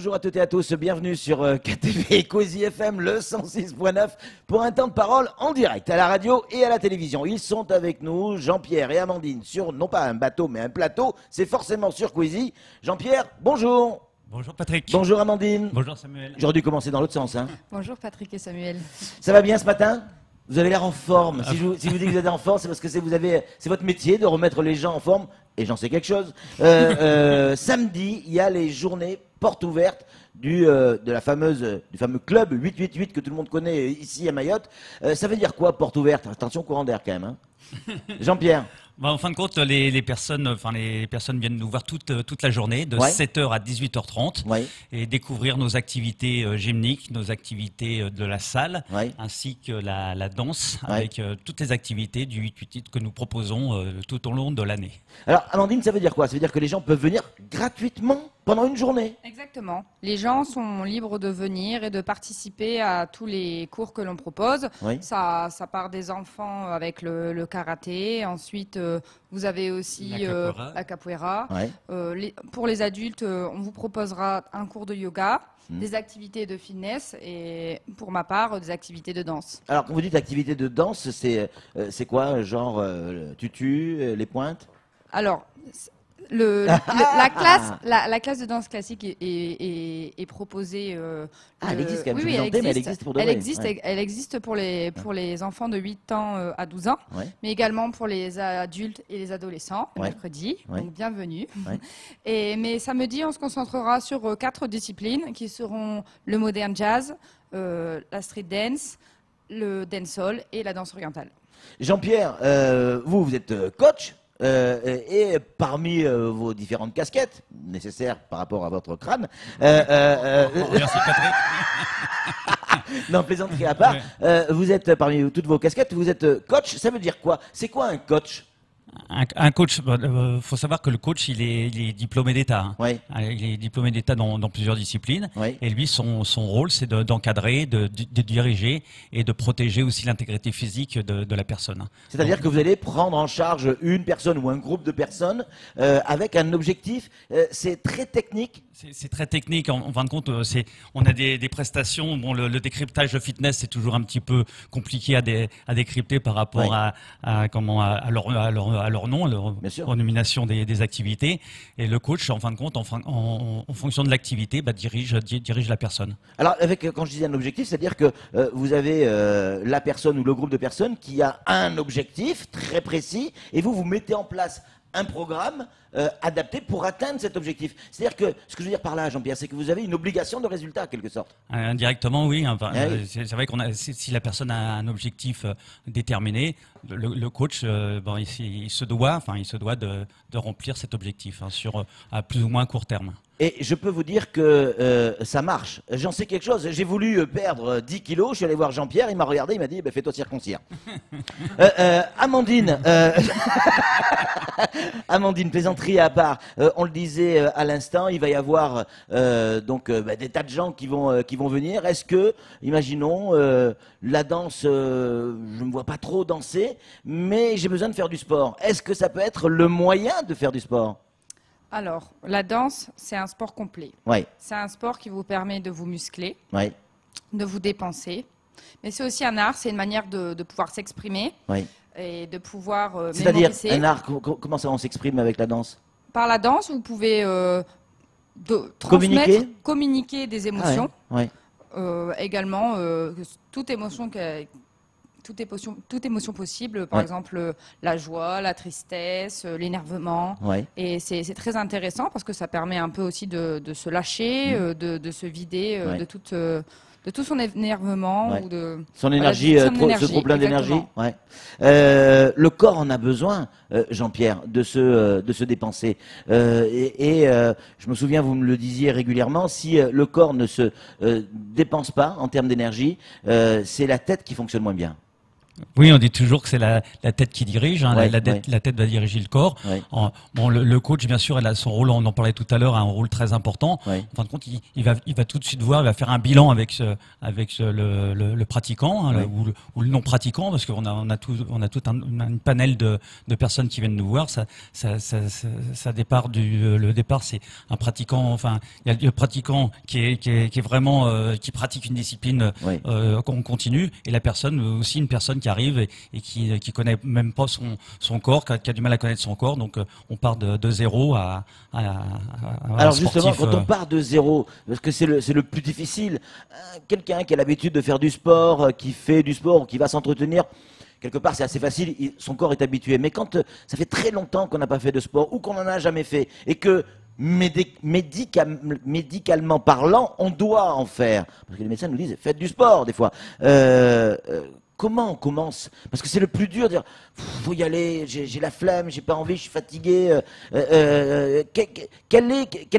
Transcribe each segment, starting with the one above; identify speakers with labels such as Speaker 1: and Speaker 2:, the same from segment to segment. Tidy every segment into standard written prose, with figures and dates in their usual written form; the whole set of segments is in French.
Speaker 1: bonjour à toutes et à tous, bienvenue sur KTV Cozy FM, le 106.9, pour un temps de parole en direct à la radio et à la télévision. Ils sont avec nous, Jean-Pierre et Amandine, sur non pas un bateau mais un plateau, c'est forcément sur Cozy. Jean-Pierre, bonjour.
Speaker 2: Bonjour Patrick.
Speaker 1: Bonjour Amandine.
Speaker 2: Bonjour Samuel.
Speaker 1: J'aurais dû commencer dans l'autre sens. Hein.
Speaker 3: Bonjour Patrick et Samuel.
Speaker 1: Ça va bien ce matin ? Vous avez l'air en forme. Si je vous dis que vous êtes en forme, c'est parce que c'est votre métier de remettre les gens en forme. Et j'en sais quelque chose. Samedi, il y a les journées portes ouvertes du fameux club 888 que tout le monde connaît ici à Mayotte. Ça veut dire quoi, porte ouverte? Attention, courant d'air quand même. Hein. Jean-Pierre.
Speaker 2: En fin de compte, les personnes viennent nous voir toute la journée, de 7h à 18h30, et découvrir nos activités gymniques, nos activités de la salle, ainsi que la danse, avec toutes les activités du 888 que nous proposons tout au long de l'année.
Speaker 1: Alors, Amandine, ça veut dire quoi? Ça veut dire que les gens peuvent venir gratuitement pendant une journée?
Speaker 3: Exactement. Les gens sont libres de venir et de participer à tous les cours que l'on propose. Ça part des enfants avec le karaté. Ensuite, vous avez aussi la capoeira. Pour les adultes, on vous proposera un cours de yoga, des activités de fitness et, pour ma part, des activités de danse.
Speaker 1: Alors, quand vous dites activités de danse, c'est quoi? Genre tutu, les pointes?
Speaker 3: Alors, la classe de danse classique est proposée.
Speaker 1: Elle existe quand même.
Speaker 3: Oui,
Speaker 1: mais elle existe pour de vrai.
Speaker 3: Elle existe pour les enfants de 8 ans à 12 ans, mais également pour les adultes et les adolescents, le mercredi. Donc, bienvenue. Mais samedi, on se concentrera sur 4 disciplines qui seront le modern jazz, la street dance, le dancehall et la danse orientale.
Speaker 1: Jean-Pierre, vous êtes coach. Et parmi vos différentes casquettes nécessaires par rapport à votre crâne,
Speaker 2: merci Patrick.
Speaker 1: Non, plaisanterie à part, vous êtes parmi toutes vos casquettes, vous êtes coach. Ça veut dire quoi? C'est quoi un coach?
Speaker 2: Un coach, faut savoir que le coach, il est diplômé d'État. Hein. Il est diplômé d'État dans plusieurs disciplines. Et lui, son rôle, c'est d'encadrer, de diriger et de protéger aussi l'intégrité physique de la personne.
Speaker 1: C'est-à-dire que vous allez prendre en charge une personne ou un groupe de personnes avec un objectif. C'est très technique.
Speaker 2: C'est très technique. En fin de compte, on a des prestations. Bon, le décryptage de fitness, c'est toujours un petit peu compliqué à décrypter par rapport à leur nom, à leur nomination des activités. Et le coach, en fin de compte, en fonction de l'activité, dirige la personne.
Speaker 1: Alors, quand je disais un objectif, c'est-à-dire que vous avez la personne ou le groupe de personnes qui a un objectif très précis et vous mettez en place un programme adapté pour atteindre cet objectif. C'est-à-dire que, ce que je veux dire par là, Jean-Pierre, c'est que vous avez une obligation de résultat, en quelque sorte.
Speaker 2: Indirectement, oui. C'est vrai si la personne a un objectif déterminé, le coach, il se doit de remplir cet objectif à plus ou moins court terme.
Speaker 1: Et je peux vous dire que ça marche. J'en sais quelque chose. J'ai voulu perdre 10 kilos. Je suis allé voir Jean-Pierre. Il m'a regardé. Il m'a dit fais-toi circoncire. Amandine. Amandine, plaisanterie à part. On le disait à l'instant, il va y avoir des tas de gens qui vont venir. Est-ce que, imaginons, la danse, je ne me vois pas trop danser, mais j'ai besoin de faire du sport. Est-ce que ça peut être le moyen de faire du sport ?
Speaker 3: Alors, la danse, c'est un sport complet. C'est un sport qui vous permet de vous muscler, de vous dépenser. Mais c'est aussi un art, c'est une manière de pouvoir s'exprimer et de pouvoir
Speaker 1: C'est-à-dire, un art, comment ça on s'exprime avec la danse?
Speaker 3: Par la danse, vous pouvez communiquer des émotions. Également, toute émotion possible, par exemple la joie, la tristesse, l'énervement. Et c'est très intéressant parce que ça permet un peu aussi de se lâcher, de se vider de tout son énervement ou de
Speaker 1: son énergie, ce trop plein d'énergie. Le corps en a besoin, Jean-Pierre, de se dépenser. Je me souviens, vous me le disiez régulièrement, si le corps ne se dépense pas en termes d'énergie, c'est la tête qui fonctionne moins bien.
Speaker 2: Oui, on dit toujours que c'est la tête qui dirige, hein,
Speaker 1: ouais,
Speaker 2: la tête va diriger le corps.
Speaker 1: Ouais.
Speaker 2: Bon, le coach, bien sûr, il a son rôle, on en parlait tout à l'heure, un rôle très important.
Speaker 1: Ouais.
Speaker 2: En fin de compte, il va tout de suite voir, il va faire un bilan avec le pratiquant, hein,
Speaker 1: ouais.
Speaker 2: ou le non pratiquant, parce qu'on a tout un panel de personnes qui viennent nous voir. Le départ, c'est un pratiquant. Enfin, il y a le pratiquant qui est vraiment qui pratique une discipline
Speaker 1: ouais.
Speaker 2: qu'on continue, et la personne aussi, une personne qui arrive et qui connaît même pas son corps, qui a du mal à connaître son corps. Donc on part de zéro à
Speaker 1: alors justement, quand on part de zéro, parce que c'est le plus difficile, quelqu'un qui a l'habitude de faire du sport, qui fait du sport, qui va s'entretenir, quelque part c'est assez facile, son corps est habitué. Mais quand ça fait très longtemps qu'on n'a pas fait de sport ou qu'on n'en a jamais fait et que médicalement parlant, on doit en faire, parce que les médecins nous disent faites du sport des fois. Comment on commence? Parce que c'est le plus dur de dire faut y aller, j'ai la flemme, j'ai pas envie, je suis fatigué. Quel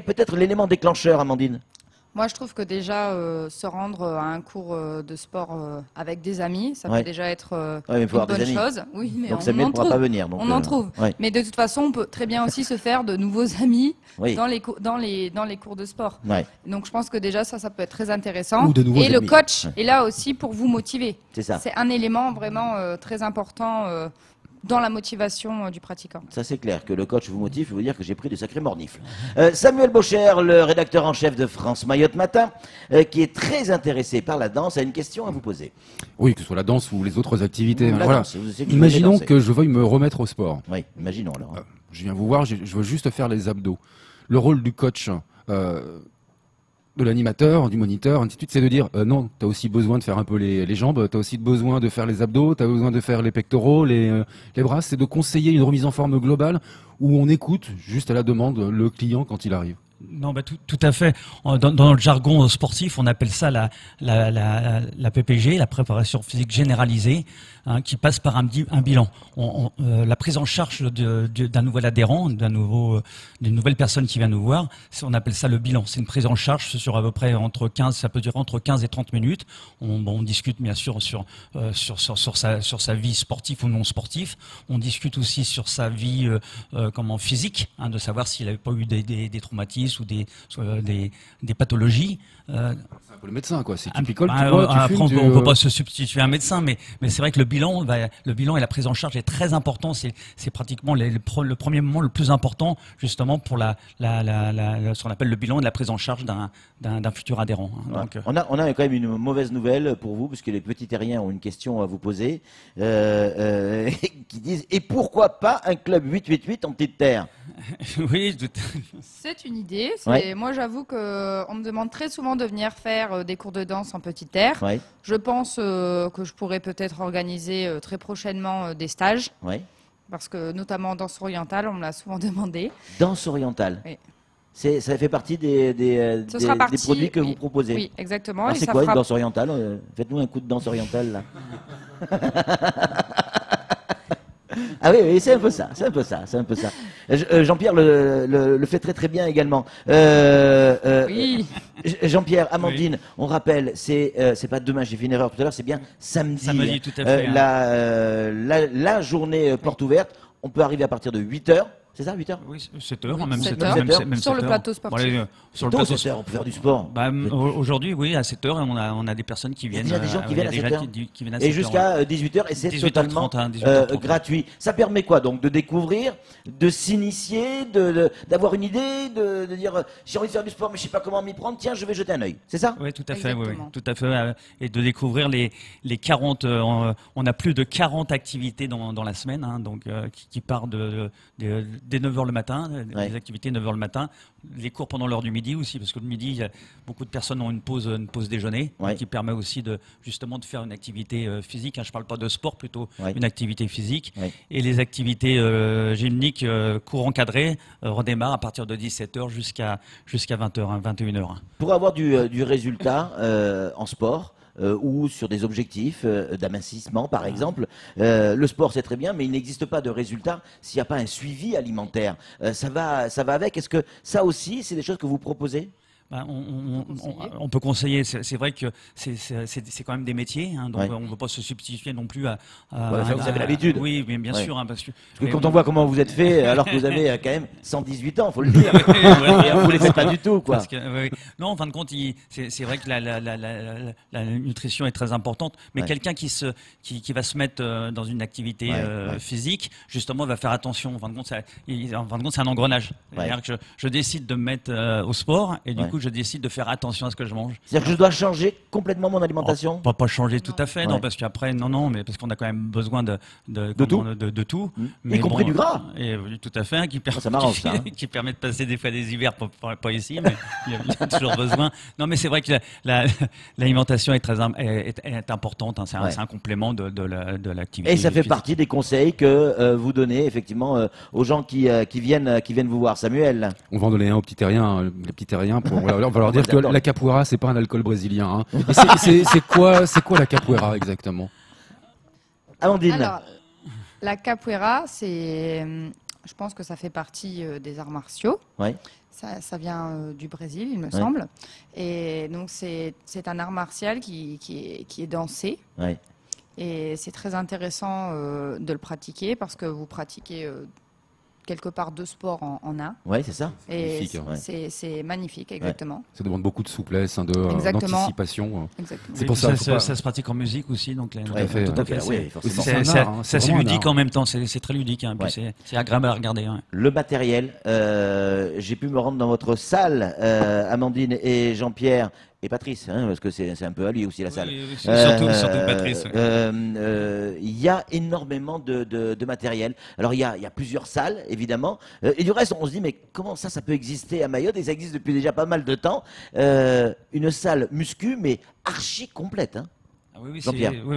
Speaker 1: peut être l'élément déclencheur, Amandine?
Speaker 3: Moi, je trouve que déjà, se rendre à un cours de sport avec des amis, ça peut déjà être une bonne chose. Oui, mais
Speaker 1: donc Samuel ne pourra pas venir. Donc,
Speaker 3: on en trouve. Ouais. Mais de toute façon, on peut très bien aussi se faire de nouveaux amis dans les cours de sport. Ouais. Donc je pense que déjà, ça peut être très intéressant.
Speaker 1: Ou de nouveaux amis.
Speaker 3: Le coach est là aussi pour vous motiver.
Speaker 1: C'est ça.
Speaker 3: C'est un élément vraiment très important dans la motivation du pratiquant.
Speaker 1: Ça c'est clair, que le coach vous motive, je veux dire que j'ai pris de sacrés mornifles. Samuel Bocher, le rédacteur en chef de France Mayotte Matin, qui est très intéressé par la danse, a une question à vous poser.
Speaker 4: Oui, que ce soit la danse ou les autres activités.
Speaker 1: Voilà.
Speaker 4: Danse, imaginons que je veuille me remettre au sport.
Speaker 1: Oui, imaginons alors.
Speaker 4: Je viens vous voir, je veux juste faire les abdos. Le rôle du coach, de l'animateur, du moniteur, ainsi de suite, c'est de dire non, tu as aussi besoin de faire un peu les jambes, tu as aussi besoin de faire les abdos, tu as besoin de faire les pectoraux, les bras. C'est de conseiller une remise en forme globale où on écoute juste à la demande le client quand il arrive.
Speaker 2: Non, tout à fait. Dans le jargon sportif, on appelle ça la PPG, la préparation physique généralisée, hein, qui passe par un bilan. La prise en charge d'un nouvel adhérent, d'une nouvelle personne qui vient nous voir, on appelle ça le bilan. C'est une prise en charge sur à peu près ça peut durer entre 15 et 30 minutes. On discute bien sûr sur sa vie sportive ou non sportive. On discute aussi sur sa vie physique, hein, de savoir s'il n'avait pas eu des traumatismes ou des pathologies.
Speaker 4: C'est un peu le médecin, quoi. C'est tu picoles,
Speaker 2: après, on ne peut pas se substituer à un médecin, mais c'est vrai que le bilan et la prise en charge est très important. C'est pratiquement le premier moment le plus important, justement, pour ce qu'on appelle le bilan et la prise en charge d'un futur adhérent. Hein.
Speaker 1: Donc, on a quand même une mauvaise nouvelle pour vous, puisque les petits terriens ont une question à vous poser, qui disent et pourquoi pas un club 888 en petite terre?
Speaker 2: Oui,
Speaker 3: c'est une idée. Moi, j'avoue qu'on me demande très souvent de venir faire des cours de danse en petite terre. Ouais. Je pense que je pourrais peut-être organiser très prochainement des stages. Ouais. Parce que notamment danse orientale, on me l'a souvent demandé.
Speaker 1: Danse orientale. Oui. Ça fait partie des produits que vous proposez.
Speaker 3: Oui, exactement.
Speaker 1: C'est quoi une danse orientale? Faites-nous un coup de danse orientale là. Ah oui, c'est un peu ça, Jean-Pierre le fait très très bien également. Oui. Jean-Pierre, Amandine, oui. On rappelle, c'est pas demain, j'ai fait une erreur tout à l'heure, c'est bien samedi.
Speaker 2: Samedi, tout à fait.
Speaker 1: La journée porte ouverte, on peut arriver à partir de 8h. C'est ça, 8h?
Speaker 2: Oui, 7h, même
Speaker 3: 7h. Même sur le plateau sportif.
Speaker 1: Sur le plateau, 7h, on peut faire du sport.
Speaker 2: Aujourd'hui, oui, à 7h, on a des personnes qui viennent.
Speaker 1: Il y a déjà des gens qui viennent à 7h.
Speaker 2: Et
Speaker 1: jusqu'à 18h, et c'est totalement gratuit. Ça permet quoi, donc, de découvrir, de s'initier, d'avoir une idée, de dire, j'ai envie de faire du sport, mais je ne sais pas comment m'y prendre, tiens, je vais jeter un œil. C'est ça?
Speaker 2: Oui, tout à fait, oui, tout à fait. Et de découvrir les 40, on a plus de 40 activités dans la semaine, hein, donc, qui partent dès 9h le matin, les activités 9h le matin, les cours pendant l'heure du midi aussi, parce que le midi, beaucoup de personnes ont une pause déjeuner, qui permet aussi justement de faire une activité physique. Hein, je ne parle pas de sport, plutôt une activité physique. Et les activités gymniques, cours encadrés, redémarrent à partir de 17h jusqu'à 20h, 21h.
Speaker 1: Pour avoir du résultat en sport, ou sur des objectifs d'amincissement par exemple. Le sport c'est très bien, mais il n'existe pas de résultat s'il n'y a pas un suivi alimentaire. Ça va avec. Est-ce que ça aussi c'est des choses que vous proposez?
Speaker 2: On peut conseiller. C'est vrai que c'est quand même des métiers, hein, donc on ne veut pas se substituer non plus à
Speaker 1: vous avez l'habitude.
Speaker 2: Oui, bien sûr. Hein, parce que
Speaker 1: quand on voit comment vous êtes fait, alors que vous avez quand même 118 ans, il faut le dire. Vous ne les faites pas du tout, quoi.
Speaker 2: Non, en fin de compte, c'est vrai que la nutrition est très importante, mais quelqu'un qui va se mettre dans une activité physique, justement, va faire attention. En fin de compte, c'est un engrenage. C'est-à-dire que je décide de me mettre au sport, et du coup, je décide de faire attention à ce que je mange.
Speaker 1: C'est-à-dire que je dois changer complètement mon alimentation?
Speaker 2: Pas changer tout à fait, non, parce qu'après, mais parce qu'on a quand même besoin de tout.
Speaker 1: Y compris du gras.
Speaker 2: Et, tout à fait, qui permet de passer des fois des hivers, pas ici, mais il y a toujours besoin. Non, mais c'est vrai que l'alimentation est importante, hein, c'est un complément de l'activité.
Speaker 1: Et ça fait partie des conseils que vous donnez effectivement aux gens qui viennent vous voir. Samuel?
Speaker 4: On va en donner un aux petits terriens. Les petits terriens, on va leur dire que la capoeira, c'est pas un alcool brésilien. Hein. C'est quoi la capoeira exactement?
Speaker 1: Amandine?
Speaker 3: Alors, la capoeira, je pense que ça fait partie des arts martiaux.
Speaker 1: Ouais.
Speaker 3: Ça vient du Brésil, il me semble. Et donc, c'est un art martial qui est dansé.
Speaker 1: Ouais.
Speaker 3: Et c'est très intéressant de le pratiquer parce que vous pratiquez quelque part deux sports en un.
Speaker 1: Oui, c'est ça.
Speaker 3: Et c'est magnifique, exactement.
Speaker 4: Ça demande beaucoup de souplesse, d'anticipation.
Speaker 2: C'est pour ça ça se pratique en musique aussi. Donc,
Speaker 1: tout à fait.
Speaker 2: C'est assez ludique en même temps. C'est très ludique. Hein, c'est agréable à regarder. Ouais.
Speaker 1: Le matériel. J'ai pu me rendre dans votre salle, Amandine et Jean-Pierre. Et Patrice, hein, parce que c'est un peu à lui aussi la salle.
Speaker 2: Surtout Patrice.
Speaker 1: Il y a énormément de matériel. Alors il y a plusieurs salles, évidemment. Et du reste, on se dit, mais comment ça peut exister à Mayotte? Et ça existe depuis déjà pas mal de temps. Une salle muscu, mais archi complète. Hein.
Speaker 2: Oui,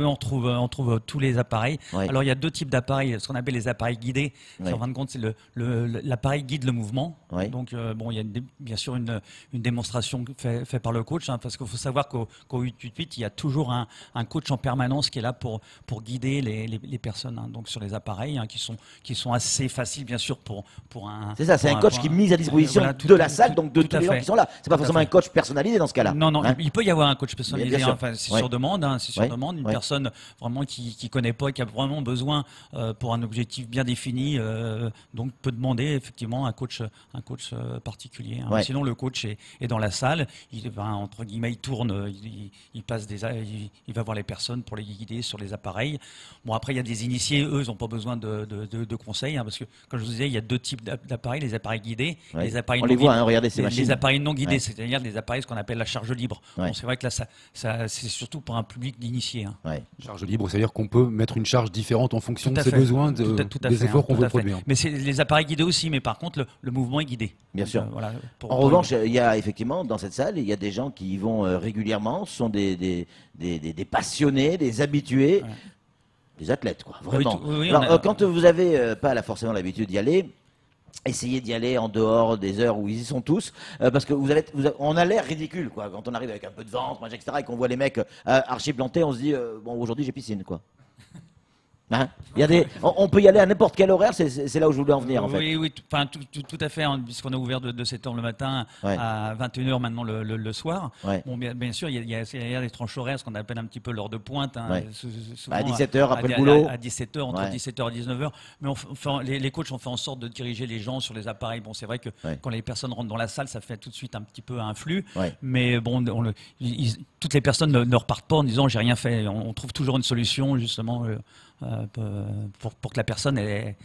Speaker 2: on trouve tous les appareils. Ouais. Alors il y a deux types d'appareils, ce qu'on appelle les appareils guidés. En fin de compte, c'est l'appareil guide le mouvement. Ouais. Donc il y a bien sûr une démonstration faite par le coach, hein, parce qu'il faut savoir qu'au 888, il y a toujours un coach en permanence qui est là pour guider les personnes, hein, donc sur les appareils, hein, qui sont assez faciles bien sûr pour un.
Speaker 1: C'est ça, c'est un coach qui est mis à disposition de la salle, donc de tous les gens qui sont là. C'est pas forcément un coach personnalisé dans ce cas-là.
Speaker 2: Non, hein. Il peut y avoir un coach personnalisé, hein, enfin, c'est sur demande. Hein, sur demande, une personne vraiment qui connaît pas et qui a vraiment besoin pour un objectif bien défini, donc peut demander effectivement un coach particulier. Hein. Sinon le coach est dans la salle, entre guillemets il tourne, il va voir les personnes pour les guider sur les appareils. Bon après il y a des initiés, eux ils n'ont pas besoin de conseils, hein, parce que comme je vous disais il y a deux types d'appareils, les appareils guidés, les appareils
Speaker 1: on les voit, hein, regardez ces machines.
Speaker 2: Les appareils non guidés, c'est-à-dire les appareils ce qu'on appelle la charge libre. Bon, c'est vrai que là c'est surtout pour un public d'initiés. Hein.
Speaker 4: Charge libre, c'est-à-dire qu'on peut mettre une charge différente en fonction de ses besoins, des efforts qu'on veut produire.
Speaker 2: Mais c'est les appareils guidés aussi, mais par contre le mouvement est guidé.
Speaker 1: Bien sûr. En revanche, il y a effectivement dans cette salle, il y a des gens qui y vont régulièrement, ce sont des passionnés, des habitués, des athlètes, quoi, vraiment. Alors, quand vous n'avez pas forcément l'habitude d'y aller, essayez d'y aller en dehors des heures où ils y sont tous, parce que on a l'air ridicule, quoi. Quand on arrive avec un peu de ventre, etc., et qu'on voit les mecs archi plantés, on se dit bon, aujourd'hui j'ai piscine, quoi. Hein, on peut y aller à n'importe quel horaire, c'est là où je voulais en venir en fait.
Speaker 2: Oui, tout à fait, hein, puisqu'on a ouvert de 7h le matin à 21h maintenant le soir. Bon, bien sûr, il y a des tranches horaires, ce qu'on appelle un petit peu l'heure de pointe. Hein,
Speaker 1: à 17h après le boulot.
Speaker 2: À 17h, entre 17h et 19h. Mais les coachs ont fait en sorte de diriger les gens sur les appareils. Bon, c'est vrai que quand les personnes rentrent dans la salle, ça fait tout de suite un petit peu un flux. Mais bon, toutes les personnes ne repartent pas en disant j'ai rien fait. On trouve toujours une solution justement. Pour que la personne ait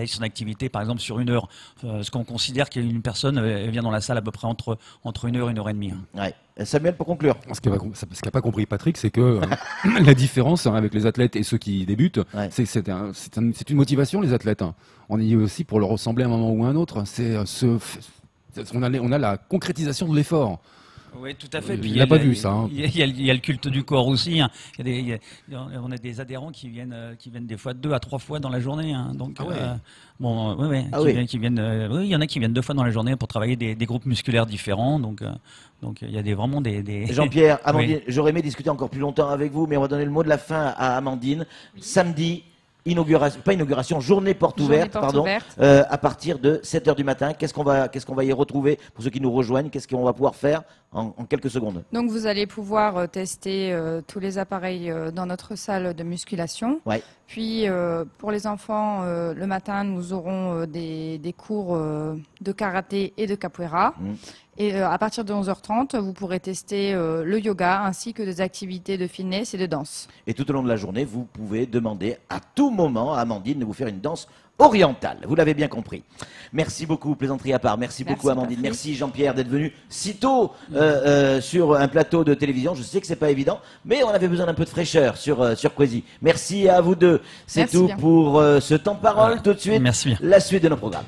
Speaker 2: son activité par exemple sur une heure, ce qu'on considère qu'une personne vient dans la salle à peu près entre 1 heure et 1 heure et demie.
Speaker 1: Samuel, pour conclure.
Speaker 4: Ce qu'a pas compris Patrick, c'est que la différence avec les athlètes et ceux qui débutent, c'est une motivation, les athlètes. On y est aussi pour leur ressembler à un moment ou à un autre. On a la concrétisation de l'effort.
Speaker 2: Oui, tout à fait.
Speaker 4: Il n'a pas vu ça. Hein.
Speaker 2: Il y a le culte du corps aussi. Hein. On a des adhérents qui viennent des fois 2 à 3 fois dans la journée. Hein. Donc, il y en a qui viennent 2 fois dans la journée pour travailler des groupes musculaires différents. Donc il y a vraiment des...
Speaker 1: Jean-Pierre, Amandine, j'aurais aimé discuter encore plus longtemps avec vous, mais on va donner le mot de la fin à Amandine. Samedi, journée porte ouverte, à partir de 7h du matin. Qu'est-ce qu'on va y retrouver pour ceux qui nous rejoignent? Qu'est-ce qu'on va pouvoir faire en quelques secondes?
Speaker 3: Donc vous allez pouvoir tester tous les appareils dans notre salle de musculation.
Speaker 1: Ouais.
Speaker 3: Puis pour les enfants, le matin, nous aurons des cours de karaté et de capoeira. Et à partir de 11h30, vous pourrez tester le yoga ainsi que des activités de fitness et de danse.
Speaker 1: Et tout au long de la journée, vous pouvez demander à tout moment à Amandine de vous faire une danse orientale. Vous l'avez bien compris. Merci beaucoup, plaisanterie à part. Merci beaucoup, Amandine.
Speaker 3: Patrick.
Speaker 1: Merci, Jean-Pierre, d'être venu si tôt sur un plateau de télévision. Je sais que c'est pas évident, mais on avait besoin d'un peu de fraîcheur sur Coisi. Merci à vous deux. C'est tout pour ce temps de parole. Tout de suite,
Speaker 2: Merci bien.
Speaker 1: la suite de nos programmes.